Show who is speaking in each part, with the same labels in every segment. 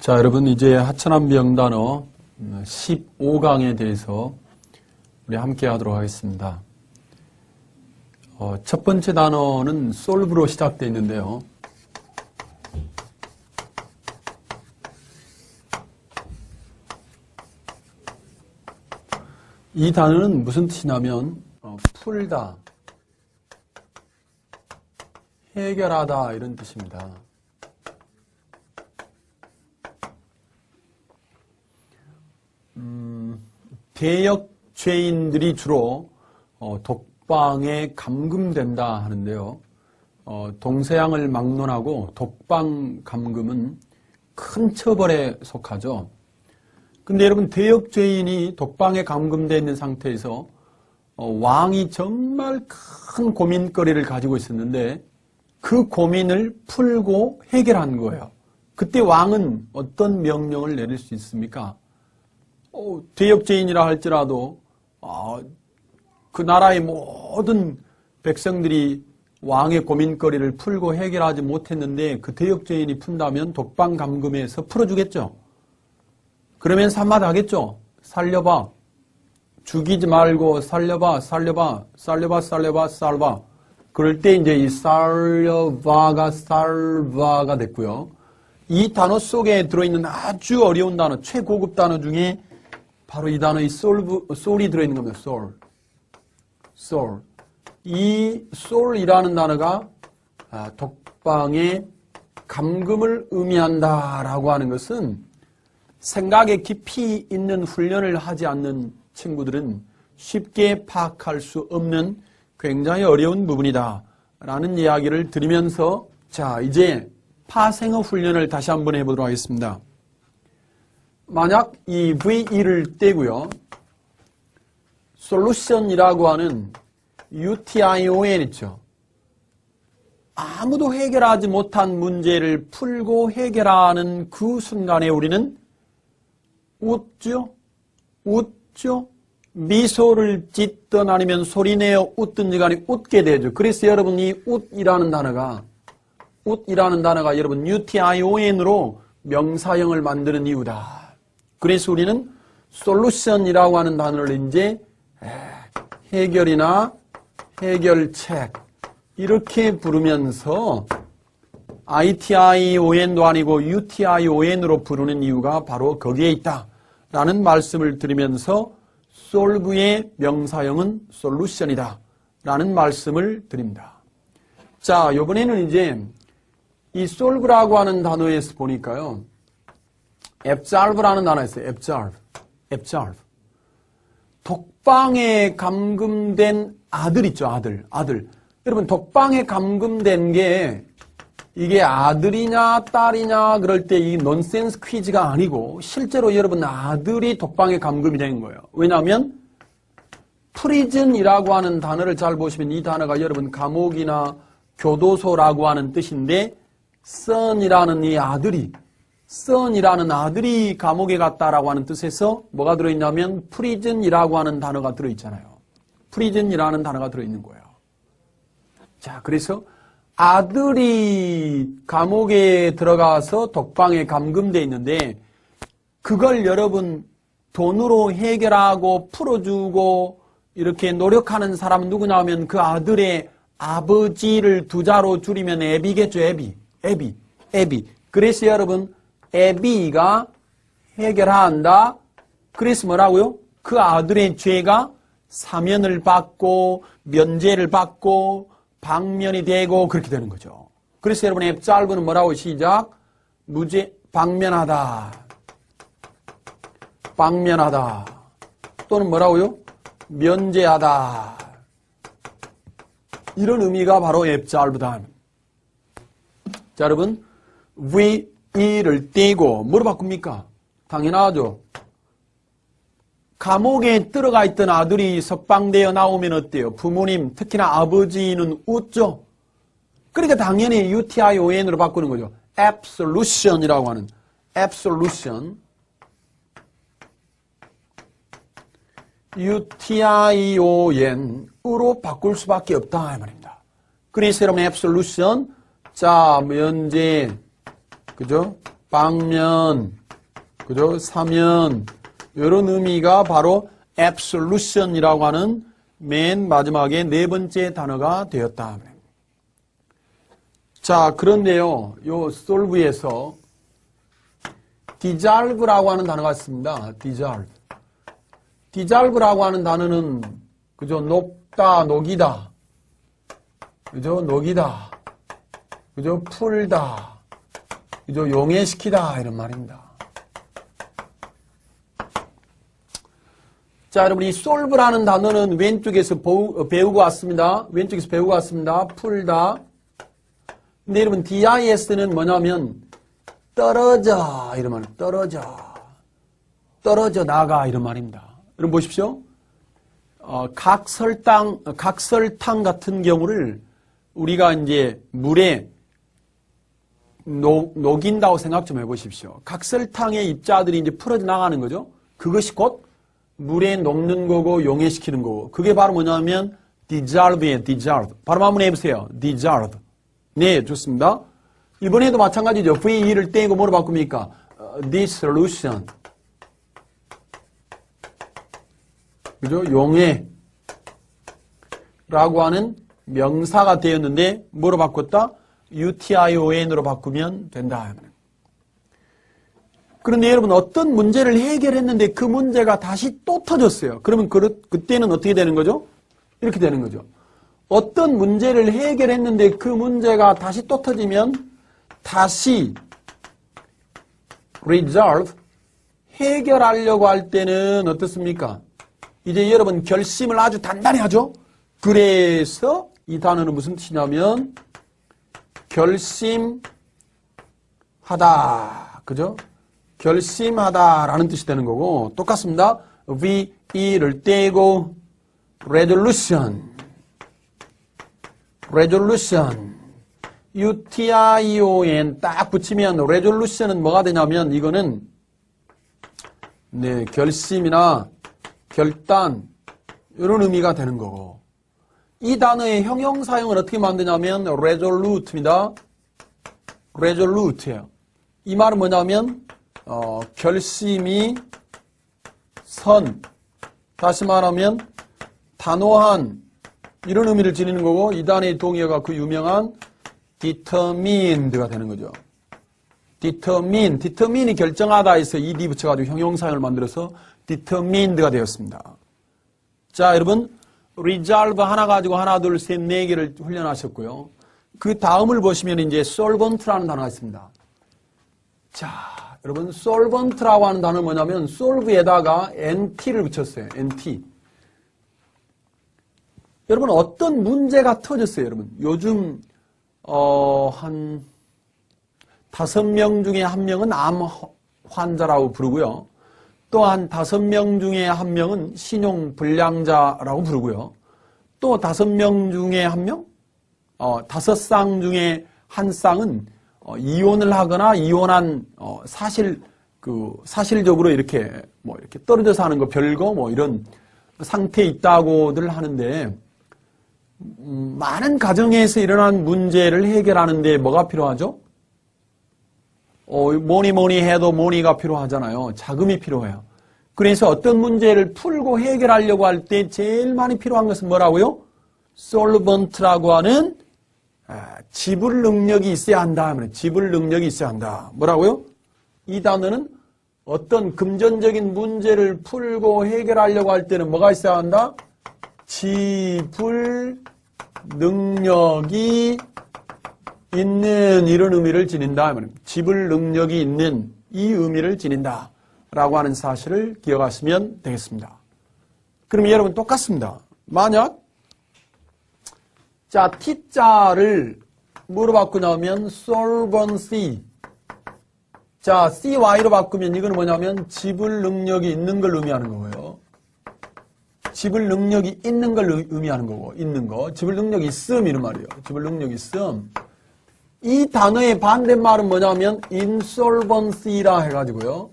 Speaker 1: 자, 여러분 이제 하천한 명단어 15강에 대해서 우리 함께 하도록 하겠습니다. 첫 번째 단어는 solve로 시작되어 있는데요. 이 단어는 무슨 뜻이냐면 풀다, 해결하다 이런 뜻입니다. 대역 죄인들이 주로 독방에 감금된다 하는데요. 동서양을 막론하고 독방 감금은 큰 처벌에 속하죠. 근데 여러분, 대역 죄인이 독방에 감금되어 있는 상태에서 왕이 정말 큰 고민거리를 가지고 있었는데 그 고민을 풀고 해결한 거예요. 그때 왕은 어떤 명령을 내릴 수 있습니까? 대역죄인이라 할지라도 그 나라의 모든 백성들이 왕의 고민거리를 풀고 해결하지 못했는데 그 대역죄인이 푼다면 독방 감금에서 풀어주겠죠. 그러면서 한마디 하겠죠. 살려봐. 죽이지 말고 살려봐. 살려봐. 살려봐. 살려봐. 살봐. 그럴 때 이제 이 살려봐가 살바가 됐고요. 이 단어 속에 들어있는 아주 어려운 단어, 최고급 단어 중에 바로 이 단어, 이 soul이 들어있는 겁니다. soul. 이 soul이라는 단어가 독방의 감금을 의미한다라고 하는 것은 생각에 깊이 있는 훈련을 하지 않는 친구들은 쉽게 파악할 수 없는 굉장히 어려운 부분이다 라는 이야기를 드리면서 자, 이제 파생어 훈련을 다시 한번 해보도록 하겠습니다. 만약 이 VE를 떼고요. solution이라고 하는 UTION 있죠. 아무도 해결하지 못한 문제를 풀고 해결하는 그 순간에 우리는 웃죠? 미소를 짓든 아니면 소리내어 웃든지 간에 웃게 되죠. 그래서 여러분 이 웃이라는 단어가 여러분 UTION으로 명사형을 만드는 이유다. 그래서 우리는 솔루션이라고 하는 단어를 이제 해결이나 해결책 이렇게 부르면서 ITION도 아니고 UTION으로 부르는 이유가 바로 거기에 있다라는 말씀을 드리면서 solve의 명사형은 solution이다 라는 말씀을 드립니다. 자, 이번에는 이제 이 solve라고 하는 단어에서 보니까요. absolve라는 단어가 있어요. absolve. 독방에 감금된 아들 있죠. 아들. 여러분, 독방에 감금된 게 이게 아들이냐 딸이냐 그럴 때 이 논센스 퀴즈가 아니고 실제로 여러분 아들이 독방에 감금이 된 거예요. 왜냐하면 prison이라고 하는 단어를 잘 보시면 이 단어가 여러분 감옥이나 교도소라고 하는 뜻인데 son이라는 아들이 감옥에 갔다라고 하는 뜻에서 뭐가 들어있냐면 prison이라고 하는 단어가 들어있잖아요. prison이라는 단어가 들어있는 거예요. 자, 그래서 아들이 감옥에 들어가서 독방에 감금되어 있는데 그걸 여러분 돈으로 해결하고 풀어주고 이렇게 노력하는 사람은 누구냐 하면 그 아들의 아버지를 두 자로 줄이면 애비겠죠. 애비. 그래서 여러분 애비가 해결한다. 그래서 뭐라고요? 그 아들의 죄가 사면을 받고 면죄를 받고 방면이 되고 그렇게 되는 거죠. 그래서 여러분 absolve는 뭐라고 시작? 방면하다. 또는 뭐라고요? 면제하다. 이런 의미가 바로 absolve다. 자, 여러분 VE를 떼고 뭐로 바꿉니까? 당연하죠. 감옥에 들어가 있던 아들이 석방되어 나오면 어때요? 부모님, 특히나 아버지는 웃죠? 그러니까 당연히 UTION으로 바꾸는 거죠. absolution이라고 하는 absolution. UTION으로 바꿀 수밖에 없다 이 말입니다. 그래서 여러분 absolution, 자 면제, 그죠? 방면, 그죠? 사면, 이런 의미가 바로 absolution이라고 하는 맨 마지막에 네 번째 단어가 되었다. 자, 그런데요, 요 solve에서 dissolve라고 하는 단어가 있습니다. dissolve. dissolve라고 하는 단어는, 그죠? 녹다, 녹이다. 그죠? 녹이다. 그죠? 풀다. 그죠? 용해시키다. 이런 말입니다. 자, 여러분, 이 solve라는 단어는 왼쪽에서 배우고 왔습니다. 왼쪽에서 배우고 왔습니다. 풀다. 근데 여러분, dis는 뭐냐면, 떨어져. 이런 말, 떨어져. 떨어져 나가. 이런 말입니다. 여러분, 보십시오. 각설탕 같은 경우를 우리가 이제 물에 녹인다고 생각 좀 해보십시오. 각설탕의 입자들이 이제 풀어져 나가는 거죠. 그것이 곧 물에 녹는 거고 용해시키는 거고. 그게 바로 뭐냐면 dissolve예요. dissolve. 바로 한번 해보세요. dissolve. 네, 좋습니다. 이번에도 마찬가지죠. VE를 떼고 뭐로 바꿉니까? dissolution. 그죠? 용해. 라고 하는 명사가 되었는데 뭐로 바꿨다? UTION으로 바꾸면 된다. 그런데 여러분 어떤 문제를 해결했는데 그 문제가 다시 또 터졌어요. 그러면 그때는 어떻게 되는 거죠? 이렇게 되는 거죠. 어떤 문제를 해결했는데 그 문제가 다시 또 터지면 다시 resolve, 해결하려고 할 때는 어떻습니까? 이제 여러분 결심을 아주 단단히 하죠. 그래서 이 단어는 무슨 뜻이냐면 결심하다. 그죠? 결심하다라는 뜻이 되는 거고 똑같습니다. VE를 떼고 resolution. UTION 딱 붙이면 resolution은 뭐가 되냐면 이거는 네, 결심이나 결단 이런 의미가 되는 거고 이 단어의 형용사형을 어떻게 만드냐면 resolute입니다. resolute예요. 이 말은 뭐냐면 결심이 다시 말하면 단호한 이런 의미를 지니는 거고 이 단어의 동의어가 그 유명한 determined가 되는 거죠. determine이 결정하다 해서 ed 붙여가지고 형용사형을 만들어서 determined가 되었습니다. 자, 여러분 resolve 하나 가지고 하나, 둘, 셋, 네 개를 훈련하셨고요. 그 다음을 보시면 이제 solvent라는 단어가 있습니다. 자, 여러분 solvent라고 하는 단어는 뭐냐면 solve에다가 nt를 붙였어요. nt. 여러분 어떤 문제가 터졌어요, 여러분. 요즘 한 5명 중에 1명은 암 환자라고 부르고요. 또 한 5명 중에 1명은 신용불량자라고 부르고요. 또 5명 중에 1명? 5쌍 중에 1쌍은 이혼을 하거나 이혼한 사실적으로 이렇게 떨어져서 하는 거 별거 이런 상태에 있다고들 하는데 많은 가정에서 일어난 문제를 해결하는데 뭐가 필요하죠? 뭐니 해도 뭐니가 필요하잖아요. 자금이 필요해요. 그래서 어떤 문제를 풀고 해결하려고 할 때 제일 많이 필요한 것은 뭐라고요? solvent라고 하는 지불 능력이 있어야 한다. 지불 능력이 있어야 한다. 뭐라고요? 이 단어는 어떤 금전적인 문제를 풀고 해결하려고 할 때는 뭐가 있어야 한다? 지불 능력이 있는 이런 의미를 지닌다. 지불 능력이 있는 이 의미를 지닌다. 라고 하는 사실을 기억하시면 되겠습니다. 그럼 여러분 똑같습니다. 만약 자 T자를 뭐로 바꾸냐면 solvency. 자 CY로 바꾸면 이건 뭐냐면 지불 능력이 있는 걸 의미하는 거고요. 지불 능력이 있는 걸 의미하는 거고 있는 거. 지불 능력이 있음 이런 말이에요. 지불 능력이 있음. 이 단어의 반대말은 뭐냐면 insolvency라 해가지고요.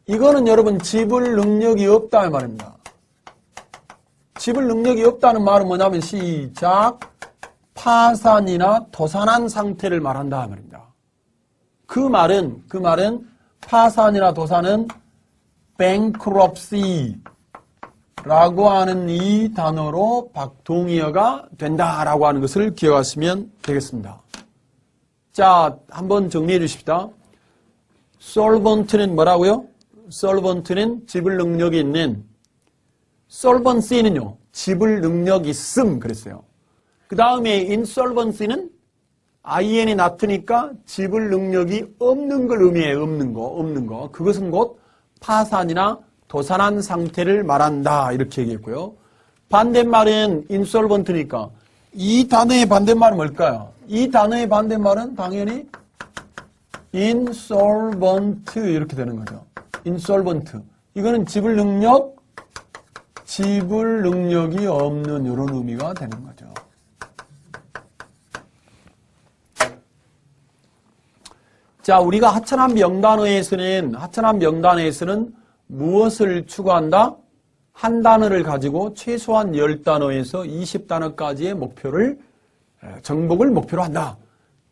Speaker 1: 이거는 여러분 지불 능력이 없다 이 말입니다. 지불 능력이 없다는 말은 뭐냐면 시작 파산이나 도산한 상태를 말한다 이 말입니다. 그 말은 파산이나 도산은 bankruptcy 라고 하는 이 단어로 박동의어가 된다라고 하는 것을 기억하시면 되겠습니다. 자, 한번 정리해 주십시다. solvent는 뭐라고요? solvent는 지불 능력이 있는, solvency는요, 지불 능력이 있음 그랬어요. 그 다음에 insolvency는 in이 나트니까 지불 능력이 없는 걸 의미해요. 없는 거. 그것은 곧 파산이나 도산한 상태를 말한다. 이렇게 얘기했고요. 반대말은 insolvent니까 이 단어의 반대말은 뭘까요? 이 단어의 반대말은 당연히 insolvent 이렇게 되는 거죠. insolvent. 이거는 지불 능력이 없는 이런 의미가 되는 거죠. 자, 우리가 하찮은 명단어에서는 무엇을 추구한다? 한 단어를 가지고 최소한 10단어에서 20단어까지의 정복을 목표로 한다.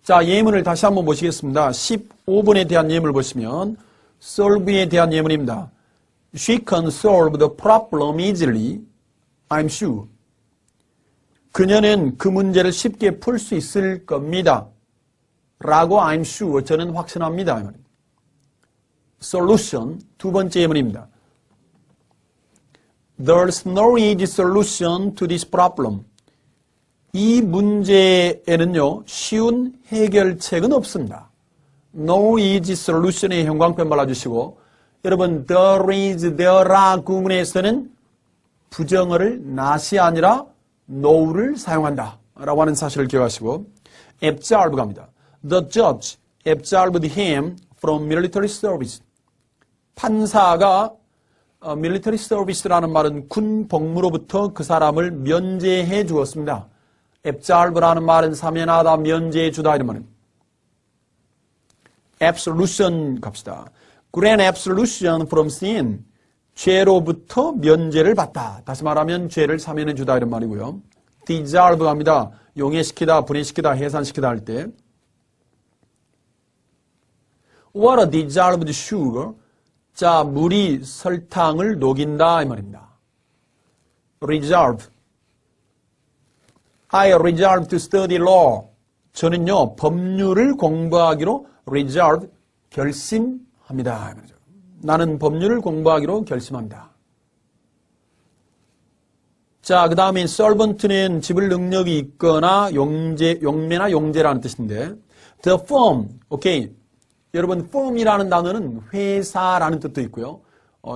Speaker 1: 자, 예문을 다시 한번 보시겠습니다. 15번에 대한 예문을 보시면 solve에 대한 예문입니다. She can solve the problem easily, I'm sure. 그녀는 그 문제를 쉽게 풀 수 있을 겁니다. 라고 I'm sure, 저는 확신합니다. Solution, 두 번째 예문입니다. There's no easy solution to this problem. 이 문제에는요, 쉬운 해결책은 없습니다. No easy solution의 형광펜 발라주시고, 여러분, there is, there are 구문에서는 부정어를 not이 아니라 no를 사용한다. 라고 하는 사실을 기억하시고, absolve 갑니다. The judge absolved him from military service. 판사가 military service라는 말은 군 복무로부터 그 사람을 면제해 주었습니다. absolve라는 말은 사면하다, 면제해 주다 이런 말은. absolution 갑시다. grant absolution from sin. 죄로부터 면제를 받다. 다시 말하면 죄를 사면해 주다 이런 말이고요. dissolve 갑니다. 용해시키다, 분해시키다, 해산시키다 할 때. What a dissolved sugar. 자, 물이 설탕을 녹인다 이 말입니다. Resolve. I resolve to study law. 저는요, 법률을 공부하기로 resolve, 결심합니다. 나는 법률을 공부하기로 결심합니다. 자, 그 다음에 solvent는 지불 능력이 있거나 용매나 용제라는 뜻인데, the firm, 오케이. 여러분, firm이라는 단어는 회사라는 뜻도 있고요.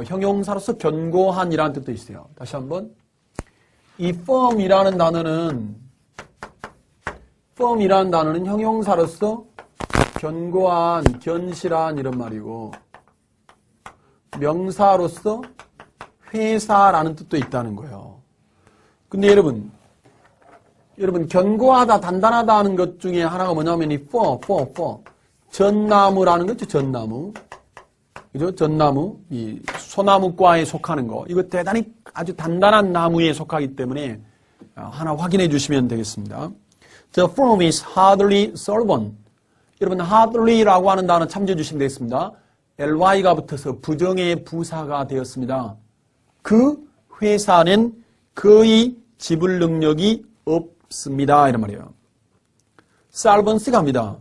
Speaker 1: 형용사로서 견고한이라는 뜻도 있어요. 다시 한번. 이 firm이라는 단어는 형용사로서 견고한, 견실한 이런 말이고, 명사로서 회사라는 뜻도 있다는 거예요. 근데 여러분, 견고하다, 단단하다 하는 것 중에 하나가 뭐냐면 이 for. 전나무라는 거죠, 전나무. 그죠? 전나무. 이 소나무과에 속하는 거. 이거 대단히 아주 단단한 나무에 속하기 때문에 하나 확인해 주시면 되겠습니다. The firm is hardly solvent. 여러분, hardly라고 하는 단어 참조해 주시면 되겠습니다. ly가 붙어서 부정의 부사가 되었습니다. 그 회사는 거의 지불 능력이 없습니다. 이런 말이에요. solvency 갑니다.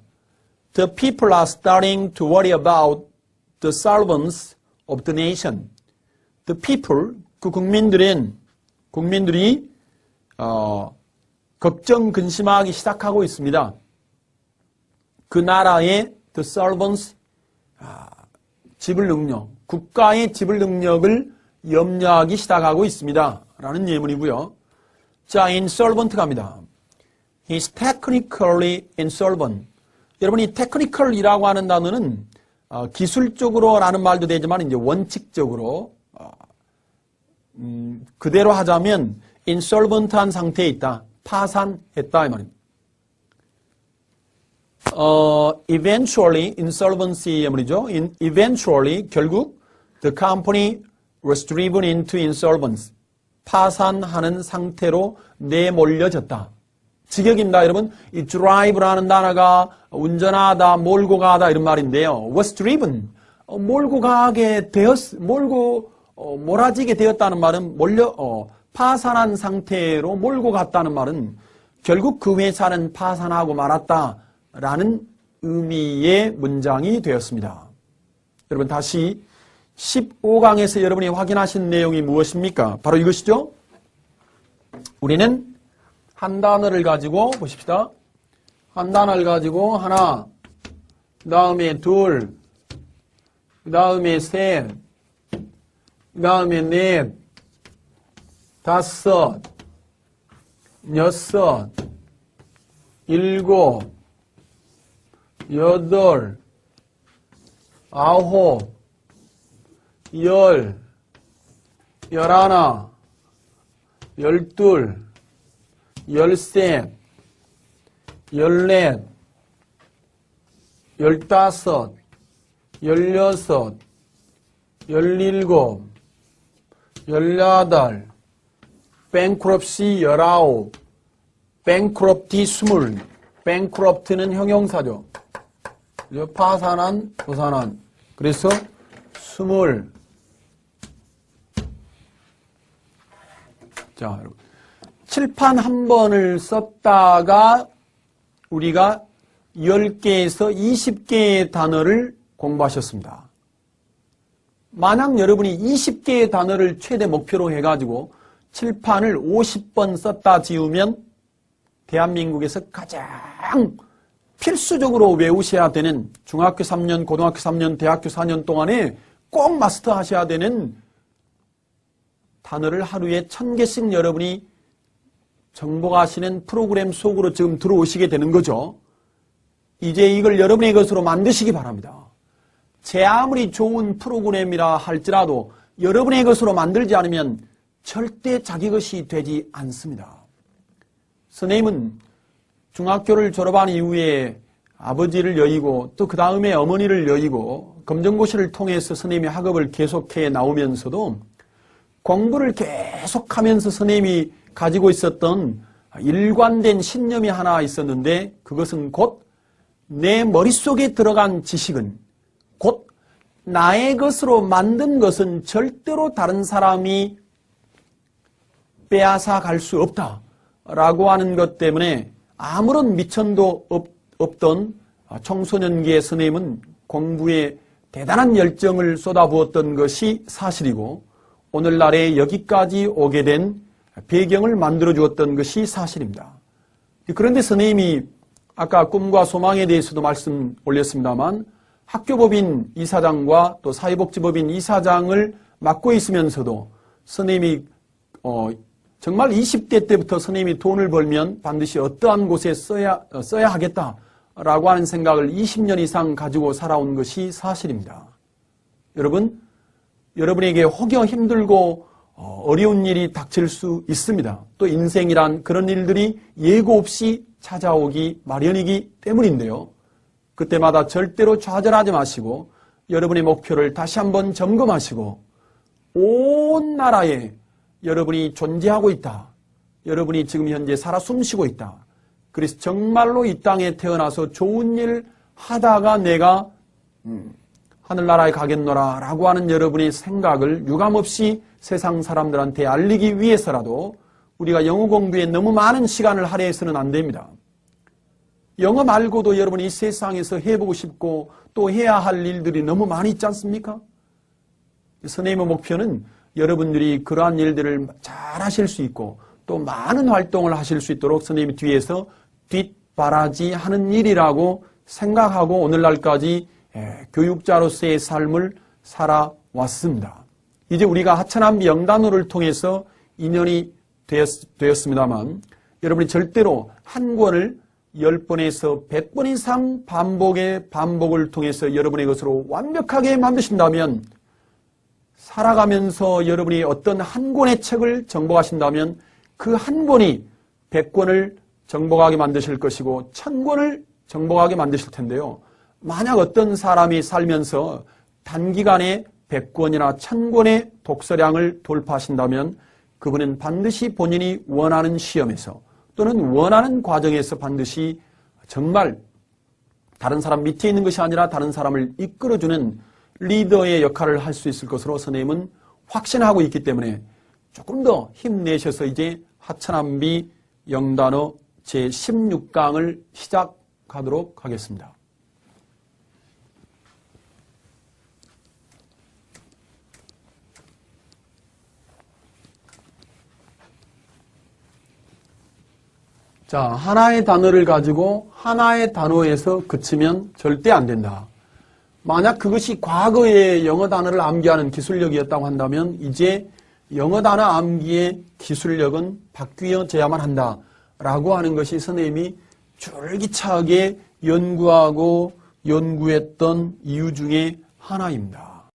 Speaker 1: The people are starting to worry about the solvency of the nation. The people, 그 국민들이 걱정, 근심하기 시작하고 있습니다. 그 나라의 the solvency, 지불 능력, 국가의 지불 능력을 염려하기 시작하고 있습니다. 라는 예문이고요. 자, insolvent 갑니다. He's technically insolvent. 여러분, 이 technical이라고 하는 단어는 기술적으로 라는 말도 되지만 이제 원칙적으로 그대로 하자면 insolvent한 상태에 있다. 파산했다 이 말입니다. Eventually insolvency 예문이죠. Eventually 결국 the company was driven into insolvency. 파산하는 상태로 내몰려졌다. 직역입니다. 여러분, 이 drive라는 단어가 운전하다, 몰고 가다 이런 말인데요. was driven, 몰고 가게 몰아지게 되었다는 말은 파산한 상태로 몰고 갔다는 말은 결국 그 회사는 파산하고 말았다라는 의미의 문장이 되었습니다. 여러분 다시 15강에서 여러분이 확인하신 내용이 무엇입니까? 바로 이것이죠. 우리는 한 단어를 가지고 보십시다. 한 단어를 가지고 하나, 그 다음에 둘, 그 다음에 셋, 그 다음에 넷, 다섯, 여섯, 일곱, 여덟, 아홉, 열, 열하나, 열둘, 열셋, 열넷, 열다섯, 열여섯, 열일곱, 열여덟, bankruptcy 19, bankruptcy 20, bankrupt는 형용사죠. 파산한, 도산한. 그래서 20. 자, 여러분. 칠판 한 번을 썼다가 우리가 10개에서 20개의 단어를 공부하셨습니다. 만약 여러분이 20개의 단어를 최대 목표로 해가지고 칠판을 50번 썼다 지우면 대한민국에서 가장 필수적으로 외우셔야 되는 중학교 3년, 고등학교 3년, 대학교 4년 동안에 꼭 마스터하셔야 되는 단어를 하루에 1000개씩 여러분이 정복하시는 프로그램 속으로 지금 들어오시게 되는 거죠. 이제 이걸 여러분의 것으로 만드시기 바랍니다. 제 아무리 좋은 프로그램이라 할지라도 여러분의 것으로 만들지 않으면 절대 자기 것이 되지 않습니다. 선생님은 중학교를 졸업한 이후에 아버지를 여의고 또 그 다음에 어머니를 여의고 검정고시를 통해서 선생님의 학업을 계속해 나오면서도 공부를 계속하면서 선생님이 가지고 있었던 일관된 신념이 하나 있었는데 그것은 곧 내 머릿속에 들어간 지식은 곧 나의 것으로 만든 것은 절대로 다른 사람이 빼앗아 갈 수 없다라고 하는 것 때문에 아무런 미천도 없던 청소년기의 선생님은 공부에 대단한 열정을 쏟아부었던 것이 사실이고 오늘날에 여기까지 오게 된 배경을 만들어 주었던 것이 사실입니다. 그런데 선생님이 아까 꿈과 소망에 대해서도 말씀 올렸습니다만 학교법인 이사장과 또 사회복지법인 이사장을 맡고 있으면서도 선생님이 정말 20대 때부터 선생님이 돈을 벌면 반드시 어떠한 곳에 써야 하겠다라고 하는 생각을 20년 이상 가지고 살아온 것이 사실입니다. 여러분, 여러분에게 혹여 힘들고 어려운 일이 닥칠 수 있습니다. 또 인생이란 그런 일들이 예고 없이 찾아오기 마련이기 때문인데요. 그때마다 절대로 좌절하지 마시고 여러분의 목표를 다시 한번 점검하시고 온 나라에 여러분이 존재하고 있다. 여러분이 지금 현재 살아 숨쉬고 있다. 그래서 정말로 이 땅에 태어나서 좋은 일 하다가 내가 하늘나라에 가겠노라 라고 하는 여러분의 생각을 유감없이 세상 사람들한테 알리기 위해서라도 우리가 영어 공부에 너무 많은 시간을 할애해서는 안 됩니다. 영어 말고도 여러분이 이 세상에서 해보고 싶고 또 해야 할 일들이 너무 많이 있지 않습니까? 선생님의 목표는 여러분들이 그러한 일들을 잘 하실 수 있고 또 많은 활동을 하실 수 있도록 선생님이 뒤에서 뒷바라지 하는 일이라고 생각하고 오늘날까지 교육자로서의 삶을 살아왔습니다. 이제 우리가 하천한 명단어를 통해서 인연이 되었습니다만 여러분이 절대로 한 권을 10번에서 100번 이상 반복을 통해서 여러분의 것으로 완벽하게 만드신다면 살아가면서 여러분이 어떤 한 권의 책을 정복하신다면 그 한 권이 100권을 정복하게 만드실 것이고 1000권을 정복하게 만드실 텐데요. 만약 어떤 사람이 살면서 단기간에 100권이나 1000권의 독서량을 돌파하신다면 그분은 반드시 본인이 원하는 시험에서 또는 원하는 과정에서 반드시 정말 다른 사람 밑에 있는 것이 아니라 다른 사람을 이끌어주는 리더의 역할을 할 수 있을 것으로 선생님은 확신하고 있기 때문에 조금 더 힘내셔서 이제 하천한비 영단어 제16강을 시작하도록 하겠습니다. 자, 하나의 단어를 가지고 하나의 단어에서 그치면 절대 안 된다. 만약 그것이 과거의 영어 단어를 암기하는 기술력이었다고 한다면 이제 영어 단어 암기의 기술력은 바뀌어져야만 한다라고 하는 것이 선생님이 줄기차게 연구하고 연구했던 이유 중에 하나입니다.